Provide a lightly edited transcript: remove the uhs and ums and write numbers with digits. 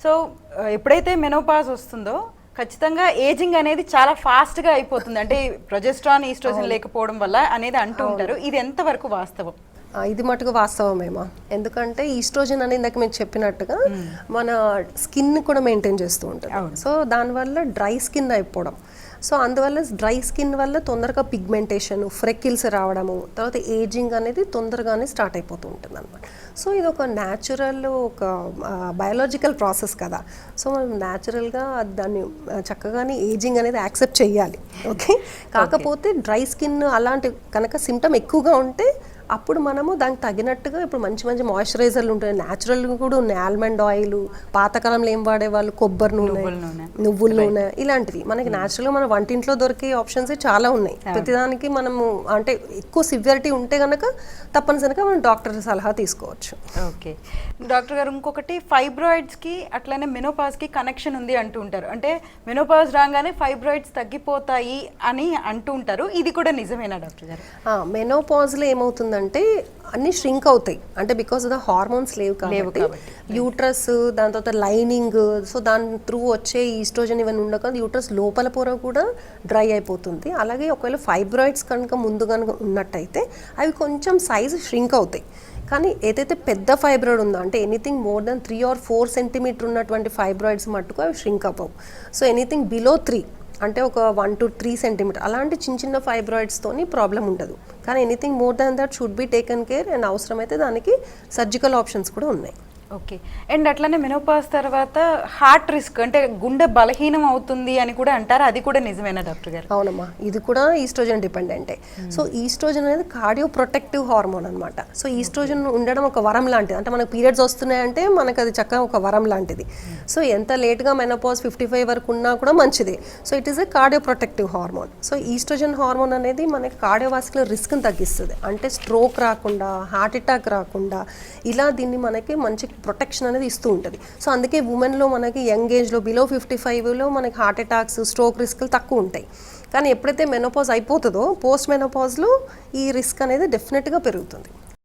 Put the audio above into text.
So ఎప్పుడైతే menopause వస్తుందో ఖచ్చితంగా ఏజింగ్ అనేది చాలా ఫాస్ట్గా అయిపోతుంది, అంటే ప్రొజెస్ట్రాన్ ఈస్ట్రోజన్ లేకపోవడం వల్ల అనేది అంటూ ఉంటారు. ఇది ఎంతవరకు వాస్తవం? ఇది మటుకు వాస్తవమేమా, ఎందుకంటే ఈస్ట్రోజన్ అనేది ఇందాక మీకు చెప్పినట్టుగా మన స్కిన్ కూడా మెయింటైన్ చేస్తూ ఉంటుంది. సో దానివల్ల డ్రై స్కిన్ అయిపోవడం, సో అందువల్ల డ్రై స్కిన్ వల్ల తొందరగా పిగ్మెంటేషన్, ఫ్రెకిల్స్ రావడము, తర్వాత ఏజింగ్ అనేది తొందరగానే స్టార్ట్ అయిపోతూ ఉంటుంది అనమాట. సో ఇది ఒక న్యాచురల్, ఒక బయాలజికల్ ప్రాసెస్ కదా. సో మనం న్యాచురల్గా దాన్ని చక్కగానే ఏజింగ్ అనేది యాక్సెప్ట్ చేయాలి. ఓకే, కాకపోతే డ్రై స్కిన్ అలాంటి కనుక సిమ్టమ్ ఎక్కువగా ఉంటే అప్పుడు మనము దానికి తగినట్టుగా ఇప్పుడు మంచి మంచి మాయిశ్చరైజర్లు ఉంటాయి, న్యాచురల్ కూడా ఉన్నాయి. ఆల్మండ్ ఆయిల్, పాతకాలంలో ఏం వాడేవాళ్ళు కొబ్బరి నూనె, నువ్వుల నూనె, ఇలాంటివి మనకి న్యాచురల్గా మన వంటింట్లో దొరికే ఆప్షన్స్ చాలా ఉన్నాయి. ప్రతిదానికి మనము అంటే ఎక్కువ సివియరిటీ ఉంటే కనుక తప్పనిసరిగా మనం డాక్టర్ సలహా తీసుకోవచ్చు. ఓకే డాక్టర్ గారు, ఇంకొకటి ఫైబ్రాయిడ్స్కి అట్లనే మెనోపాజ్కి కనెక్షన్ ఉంది అంటూ ఉంటారు. అంటే మెనోపాజ్ రాగానే ఫైబ్రాయిడ్స్ తగ్గిపోతాయి అని అంటూ ఉంటారు, ఇది కూడా నిజమేనా డాక్టర్ గారు? మెనోపాజ్లో ఏమవుతుంది అంటే అన్ని ష్రింక్ అవుతాయి, అంటే బికాస్ ఆఫ్ ద హార్మోన్స్ లేవు కాబట్టి యూట్రస్, దాని తర్వాత లైనింగ్, సో దాని త్రూ వచ్చే ఈస్ట్రోజన్ ఇవన్నీ ఉండక యూట్రస్ లోపల పొర కూడా డ్రై అయిపోతుంది. అలాగే ఒకవేళ ఫైబ్రాయిడ్స్ కనుక ముందు కనుక ఉన్నట్టయితే అవి కొంచెం సైజ్ ష్రింక్ అవుతాయి. కానీ ఏదైతే పెద్ద ఫైబ్రాయిడ్ ఉందో, అంటే anything more than 3 or 4 centimetre ఉన్నటువంటి ఫైబ్రాయిడ్స్ మట్టుకు అవి ష్రింక్ అవ్వవు. సో ఎనీథింగ్ బిలో 3 అంటే ఒక 1 to 3 సెంటీమీటర్ అలాంటి చిన్న చిన్న ఫైబ్రాయిడ్స్తోని ప్రాబ్లం ఉండదు. కానీ anything more than that should be taken care, and అవసరమైతే దానికి సర్జికల్ ఆప్షన్స్ కూడా ఉన్నాయి. ఓకే, అండ్ అట్లనే మెనోపాజ్ తర్వాత హార్ట్ రిస్క్, అంటే గుండె బలహీనం అవుతుంది అని కూడా అంటారు, అది కూడా నిజమేనా డాక్టర్ గారు? అవునమ్మా, ఇది కూడా ఈస్ట్రోజన్ డిపెండెంటే. సో ఈస్ట్రోజన్ అనేది కార్డియో ప్రొటెక్టివ్ హార్మోన్ అనమాట. సో ఈస్ట్రోజన్ ఉండడం ఒక వరం లాంటిది, అంటే మనకు పీరియడ్స్ వస్తున్నాయంటే మనకు అది చక్కగా ఒక వరం లాంటిది. సో ఎంత లేట్గా మెనోపాజ్ 55 వరకు ఉన్నా కూడా మంచిది. So it is a cardio protective hormone. So estrogen hormone అనేది మనకి కార్డియోవాస్కులర్ రిస్క్ని తగ్గిస్తుంది, అంటే స్ట్రోక్ రాకుండా, హార్ట్ అటాక్ రాకుండా, ఇలా దీన్ని మనకి మంచి ప్రొటెక్షన్ అనేది ఇస్తూ ఉంటుంది. సో అందుకే ఉమెన్లో మనకి యంగ్ ఏజ్లో బిలో 55లో మనకి హార్ట్ అటాక్స్, స్ట్రోక్ రిస్క్లు తక్కువ ఉంటాయి. కానీ ఎప్పుడైతే మెనోపాజ్ అయిపోతుందో పోస్ట్ మెనోపాజ్లో ఈ రిస్క్ అనేది డెఫినెట్గా పెరుగుతుంది.